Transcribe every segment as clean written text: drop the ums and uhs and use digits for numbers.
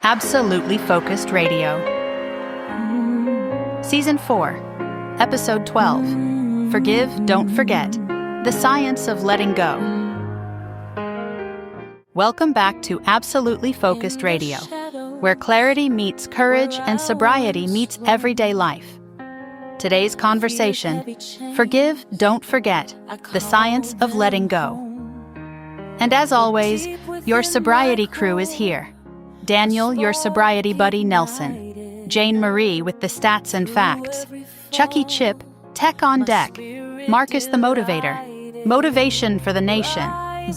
Absolutely Focused Radio. Season 4, Episode 12, Forgive, Don't Forget, The Science of Letting Go. Welcome back to Absolutely Focused Radio, where clarity meets courage and sobriety meets everyday life. Today's conversation, Forgive, Don't Forget, The Science of Letting Go. And as always, your sobriety crew is here. Daniel, your sobriety buddy Nelson, Jane Marie with the stats and facts, Chucky Chip, tech on deck, Marcus the Motivator, motivation for the nation,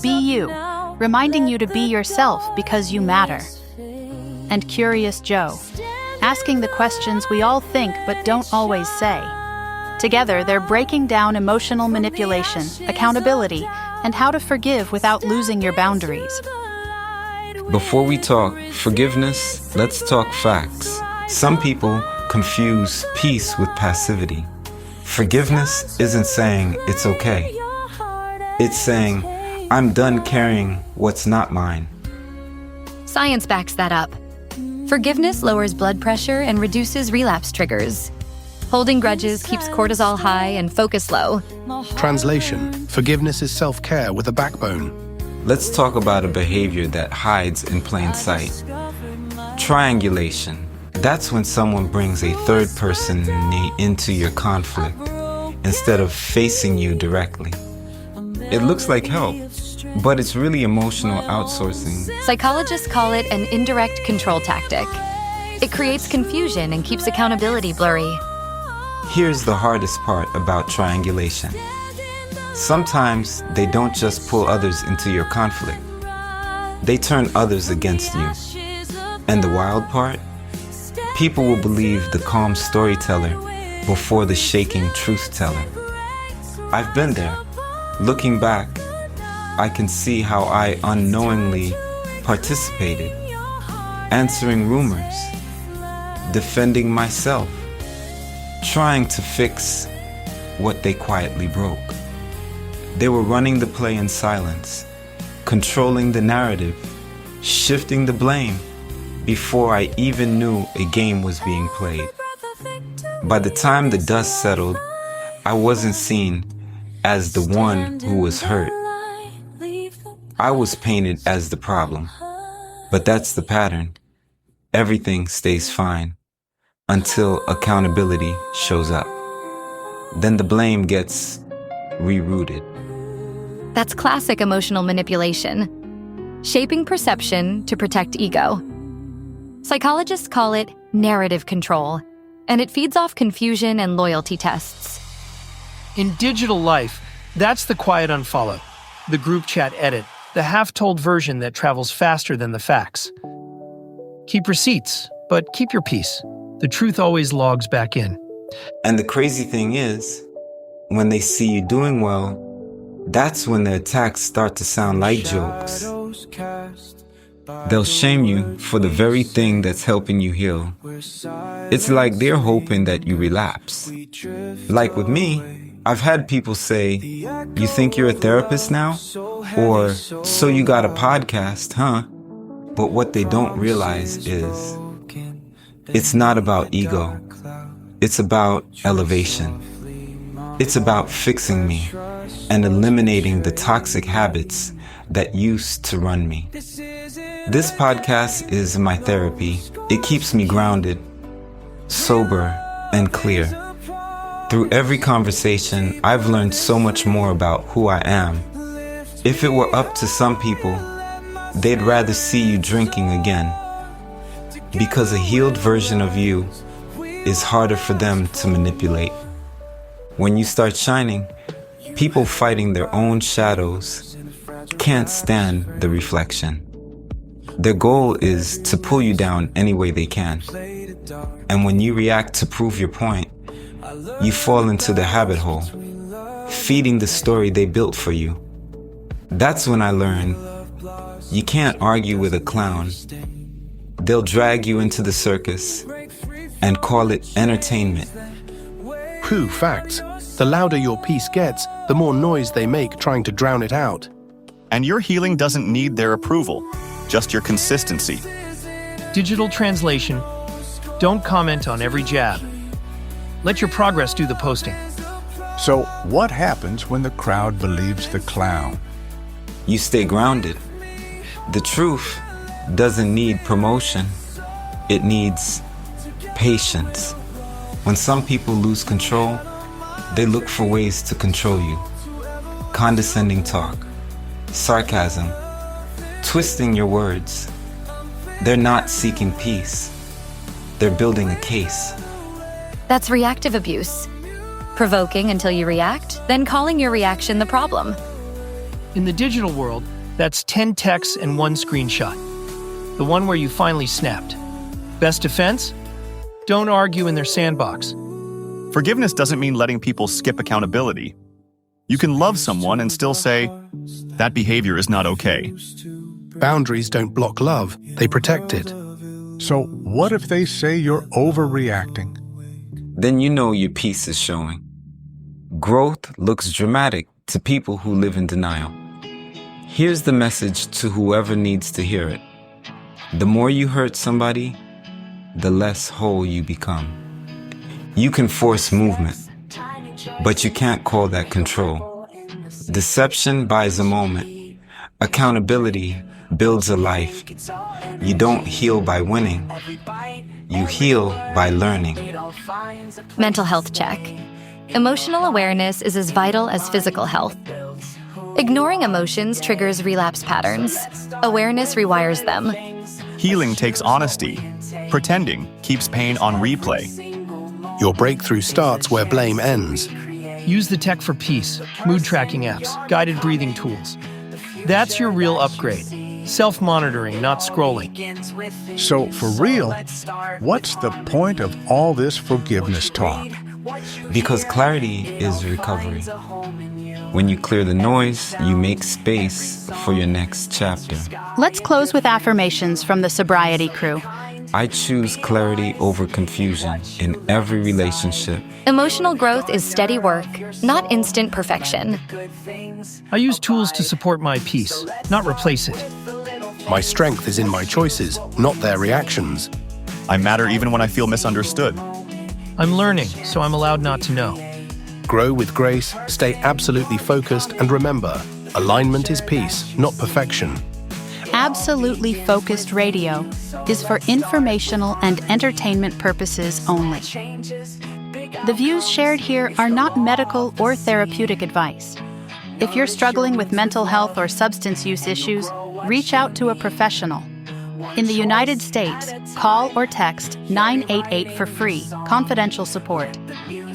Beeyou, reminding you to be yourself because you matter, and Curious Joe, asking the questions we all think but don't always say. Together, they're breaking down emotional manipulation, accountability, and how to forgive without losing your boundaries. Before we talk forgiveness, let's talk facts. Some people confuse peace with passivity. Forgiveness isn't saying it's okay. It's saying, I'm done carrying what's not mine. Science backs that up. Forgiveness lowers blood pressure and reduces relapse triggers. Holding grudges keeps cortisol high and focus low. Translation: forgiveness is self-care with a backbone. Let's talk about a behavior that hides in plain sight. Triangulation. That's when someone brings a third person into your conflict instead of facing you directly. It looks like help, but it's really emotional outsourcing. Psychologists call it an indirect control tactic. It creates confusion and keeps accountability blurry. Here's the hardest part about triangulation. Sometimes they don't just pull others into your conflict. They turn others against you. And the wild part? People will believe the calm storyteller before the shaking truth teller. I've been there. Looking back, I can see how I unknowingly participated, answering rumors, defending myself, trying to fix what they quietly broke. They were running the play in silence, controlling the narrative, shifting the blame before I even knew a game was being played. By the time the dust settled, I wasn't seen as the one who was hurt. I was painted as the problem. But that's the pattern. Everything stays fine until accountability shows up. Then the blame gets rerouted. That's classic emotional manipulation. Shaping perception to protect ego. Psychologists call it narrative control, and it feeds off confusion and loyalty tests. In digital life, that's the quiet unfollow, the group chat edit, the half-told version that travels faster than the facts. Keep receipts, but keep your peace. The truth always logs back in. And the crazy thing is, when they see you doing well, that's when the attacks start to sound like jokes. They'll shame you for the very thing that's helping you heal. It's like they're hoping that you relapse. Like with me, I've had people say, "You think you're a therapist now?" Or, "So you got a podcast, huh?" But what they don't realize is, it's not about ego. It's about elevation. It's about fixing me and eliminating the toxic habits that used to run me. This podcast is my therapy. It keeps me grounded, sober, and clear. Through every conversation, I've learned so much more about who I am. If it were up to some people, they'd rather see you drinking again. Because a healed version of you is harder for them to manipulate. When you start shining, people fighting their own shadows can't stand the reflection. Their goal is to pull you down any way they can. And when you react to prove your point, you fall into the habit hole, feeding the story they built for you. That's when I learned you can't argue with a clown. They'll drag you into the circus and call it entertainment. Whew, facts. The louder your piece gets, the more noise they make trying to drown it out. And your healing doesn't need their approval, just your consistency. Digital translation: don't comment on every jab. Let your progress do the posting. So, what happens when the crowd believes the clown? You stay grounded. The truth doesn't need promotion. It needs patience. When some people lose control, they look for ways to control you. Condescending talk, sarcasm, twisting your words. They're not seeking peace. They're building a case. That's reactive abuse. Provoking until you react, then calling your reaction the problem. In the digital world, that's 10 texts and 1 screenshot. The one where you finally snapped. Best defense? Don't argue in their sandbox. Forgiveness doesn't mean letting people skip accountability. You can love someone and still say, that behavior is not okay. Boundaries don't block love, they protect it. So, what if they say you're overreacting? Then you know your peace is showing. Growth looks dramatic to people who live in denial. Here's the message to whoever needs to hear it. The more you hurt somebody, the less whole you become. You can force movement, but you can't call that control. Deception buys a moment. Accountability builds a life. You don't heal by winning. You heal by learning. Mental health check. Emotional awareness is as vital as physical health. Ignoring emotions triggers relapse patterns. Awareness rewires them. Healing takes honesty. Pretending keeps pain on replay. Your breakthrough starts where blame ends. Use the tech for peace, mood tracking apps, guided breathing tools. That's your real upgrade. Self-monitoring, not scrolling. So, for real, what's the point of all this forgiveness talk? Because clarity is recovery. When you clear the noise, you make space for your next chapter. Let's close with affirmations from the Sobriety Crew. I choose clarity over confusion in every relationship. Emotional growth is steady work, not instant perfection. I use tools to support my peace, not replace it. My strength is in my choices, not their reactions. I matter even when I feel misunderstood. I'm learning, so I'm allowed not to know. Grow with grace, stay absolutely focused, and remember, alignment is peace, not perfection. Absolutely Focused Radio is for informational and entertainment purposes only. The views shared here are not medical or therapeutic advice. If you're struggling with mental health or substance use issues, reach out to a professional. In the United States, call or text 988 for free, confidential support.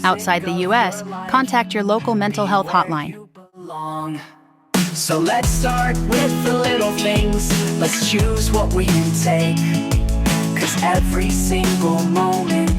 Outside the U.S., contact your local mental health hotline. So let's start with the little things. Let's choose what we take. 'Cause every single moment